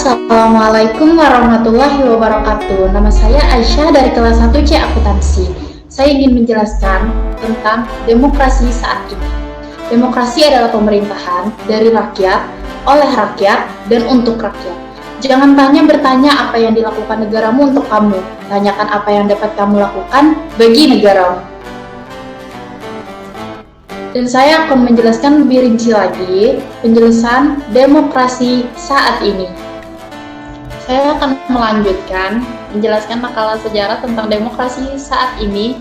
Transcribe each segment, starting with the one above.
Assalamualaikum warahmatullahi wabarakatuh. Nama saya Aisyah dari kelas 1C Akuntansi. Saya ingin menjelaskan tentang demokrasi saat ini. Demokrasi adalah pemerintahan dari rakyat, oleh rakyat, dan untuk rakyat. Jangan bertanya apa yang dilakukan negaramu untuk kamu. Tanyakan apa yang dapat kamu lakukan bagi negaramu. Dan saya akan menjelaskan lebih rinci lagi penjelasan demokrasi saat ini. Saya akan melanjutkan menjelaskan makalah sejarah tentang demokrasi saat ini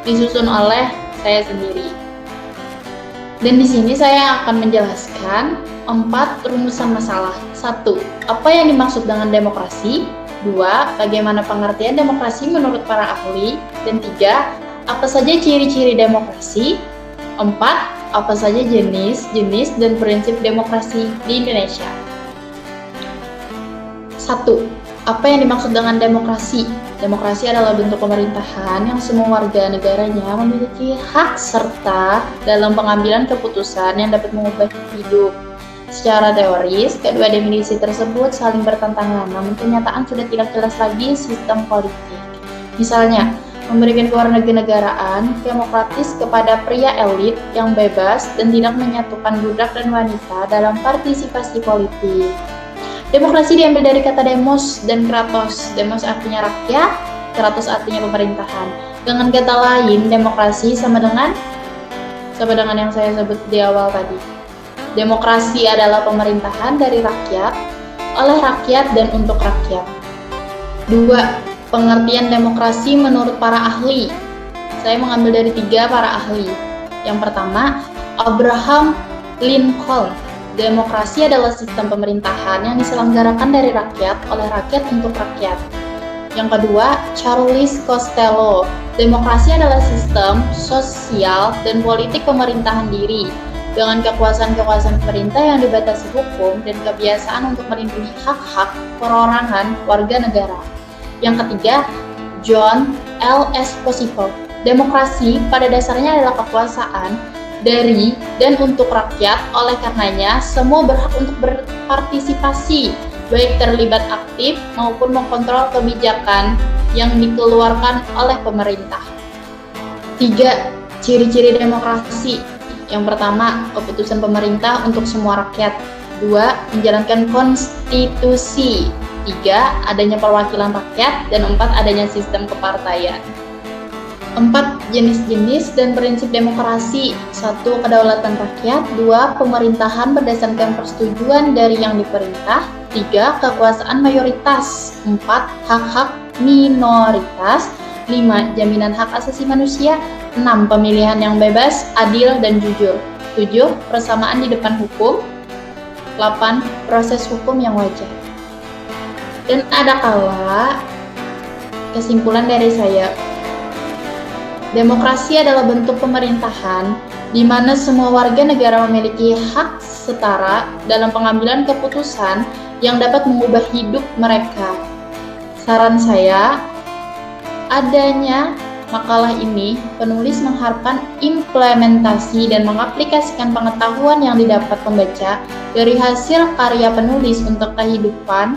disusun oleh saya sendiri. Dan di sini saya akan menjelaskan 4 rumusan masalah. 1. Apa yang dimaksud dengan demokrasi? 2. Bagaimana pengertian demokrasi menurut para ahli? Dan 3. Apa saja ciri-ciri demokrasi? 4. Apa saja jenis dan prinsip demokrasi di Indonesia? 1. Apa yang dimaksud dengan demokrasi? Demokrasi adalah bentuk pemerintahan yang semua warga negaranya memiliki hak serta dalam pengambilan keputusan yang dapat mengubah hidup. Secara teoris, kedua definisi tersebut saling bertentangan, namun kenyataan sudah tidak jelas lagi sistem politik. Misalnya, memberikan kewarganegaraan demokratis kepada pria elit yang bebas dan tidak menyatukan budak dan wanita dalam partisipasi politik. Demokrasi diambil dari kata demos dan kratos. Demos artinya rakyat, kratos artinya pemerintahan. Dengan kata lain, demokrasi sama dengan yang saya sebut di awal tadi. Demokrasi adalah pemerintahan dari rakyat, oleh rakyat, dan untuk rakyat. 2. Pengertian demokrasi menurut para ahli. Saya mengambil dari 3 para ahli. Yang pertama, Abraham Lincoln. Demokrasi adalah sistem pemerintahan yang diselenggarakan dari rakyat, oleh rakyat, untuk rakyat. Yang kedua, Charles Costello. Demokrasi adalah sistem sosial dan politik pemerintahan diri dengan kekuasaan pemerintah yang dibatasi hukum dan kebiasaan untuk melindungi hak-hak perorangan warga negara. Yang ketiga, John L. Esposito. Demokrasi pada dasarnya adalah kekuasaan dari dan untuk rakyat, oleh karenanya semua berhak untuk berpartisipasi, baik terlibat aktif maupun mengkontrol kebijakan yang dikeluarkan oleh pemerintah. 3. Ciri-ciri demokrasi. Yang pertama, keputusan pemerintah untuk semua rakyat. 2. Menjalankan konstitusi. 3. Adanya perwakilan rakyat. Dan 4. Adanya sistem kepartaian. 4. Jenis-jenis dan prinsip demokrasi. 1. Kedaulatan rakyat. 2. Pemerintahan berdasarkan persetujuan dari yang diperintah. 3. Kekuasaan mayoritas. 4. Hak-hak minoritas. 5. Jaminan hak asasi manusia. 6. Pemilihan yang bebas, adil, dan jujur. 7. Persamaan di depan hukum. 8. Proses hukum yang wajar. Dan ada kala kesimpulan dari saya, demokrasi adalah bentuk pemerintahan di mana semua warga negara memiliki hak setara dalam pengambilan keputusan yang dapat mengubah hidup mereka. Saran saya, adanya makalah ini, penulis mengharapkan implementasi dan mengaplikasikan pengetahuan yang didapat pembaca dari hasil karya penulis untuk kehidupan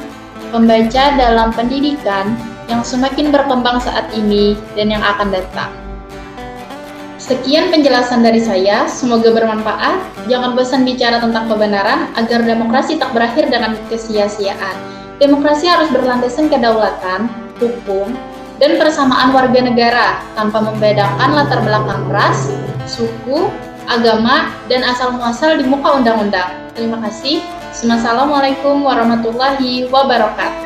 pembaca dalam pendidikan yang semakin berkembang saat ini dan yang akan datang. Sekian penjelasan dari saya, semoga bermanfaat. Jangan bosan bicara tentang kebenaran agar demokrasi tak berakhir dengan kesia-siaan. Demokrasi harus berlandaskan kedaulatan, hukum, dan persamaan warga negara tanpa membedakan latar belakang ras, suku, agama, dan asal-muasal di muka undang-undang. Terima kasih. Wassalamualaikum warahmatullahi wabarakatuh.